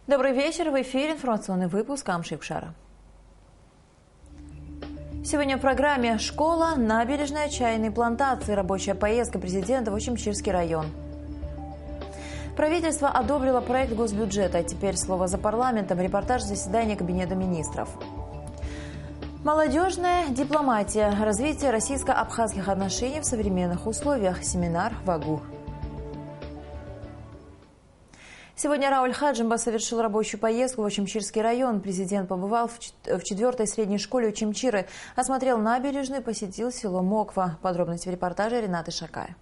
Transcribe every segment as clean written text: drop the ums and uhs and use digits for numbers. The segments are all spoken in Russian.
Добрый вечер. В эфире информационный выпуск Амшипшара. Сегодня в программе «Школа, набережная, чайные плантации. Рабочая поездка президента в Очимчирский район». Правительство одобрило проект госбюджета. Теперь слово за парламентом. Репортаж заседания Кабинета министров. Молодежная дипломатия. Развитие российско-абхазских отношений в современных условиях. Семинар в Агу. Сегодня Рауль Хаджимба совершил рабочую поездку в Очимчирский район. Президент побывал в 4-й средней школе Очимчиры, осмотрел набережную и посетил село Моква. Подробности в репортаже Ренаты Шакая.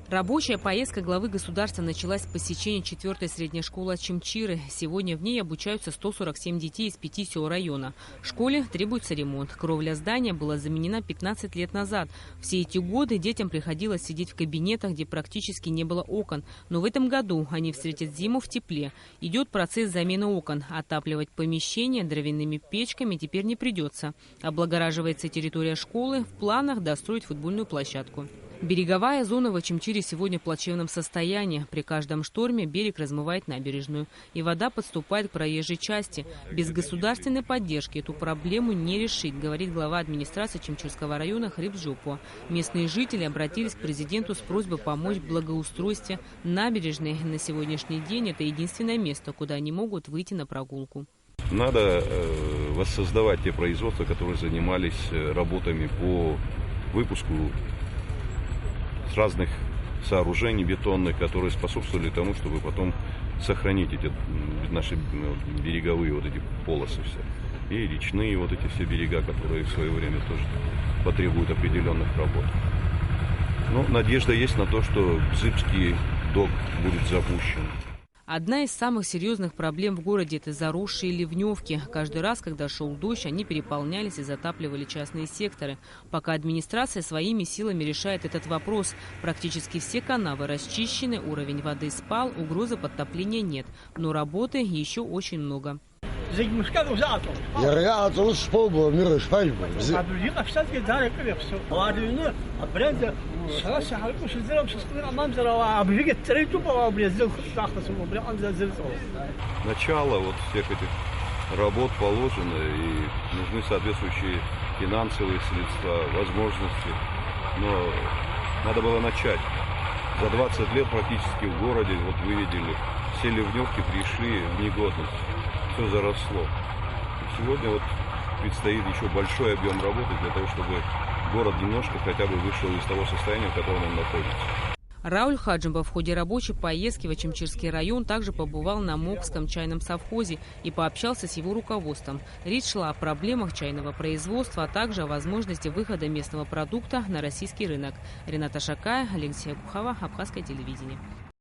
Рабочая поездка главы государства началась с посещения 4-й средней школы Очимчиры. Сегодня в ней обучаются 147 детей из 5 сел района. Школе требуется ремонт. Кровля здания была заменена 15 лет назад. Все эти годы детям приходилось сидеть в кабинетах, где практически не было окон. Но в этом году они встретят зиму в тепле. Идет процесс замены окон. Отапливать помещение дровяными печками теперь не придется. Облагораживается территория школы. В планах достроить футбольную площадку. Береговая зона в Очимчире сегодня в плачевном состоянии. При каждом шторме берег размывает набережную. И вода подступает к проезжей части. Без государственной поддержки эту проблему не решить, говорит глава администрации Очимчирского района Хрип Жупо. Местные жители обратились к президенту с просьбой помочь в благоустройстве набережной. На сегодняшний день это единственное место, куда они могут выйти на прогулку. Надо воссоздавать те производства, которые занимались работами по выпуску с разных сооружений бетонных, которые способствовали тому, чтобы потом сохранить эти наши береговые вот эти полосы все. И речные вот эти все берега, которые в свое время тоже потребуют определенных работ. Но надежда есть на то, что Бзыбский док будет запущен. Одна из самых серьезных проблем в городе – это заросшие ливневки. Каждый раз, когда шел дождь, они переполнялись и затапливали частные секторы. Пока администрация своими силами решает этот вопрос. Практически все канавы расчищены, уровень воды спал, угрозы подтопления нет. Но работы еще очень много. Начало вот всех этих работ положено, и нужны соответствующие финансовые средства, возможности. Но надо было начать. За 20 лет практически в городе, вот вы видели, все ливневки пришли в негодность. Все заросло. Сегодня вот предстоит еще большой объем работы для того, чтобы город немножко хотя бы вышел из того состояния, в котором он находится. Рауль Хаджимба в ходе рабочей поездки в Очимчирский район также побывал на Мокском чайном совхозе и пообщался с его руководством. Речь шла о проблемах чайного производства, а также о возможности выхода местного продукта на российский рынок. Рената Шакая, Алексей Кухова, Абхазское телевидение.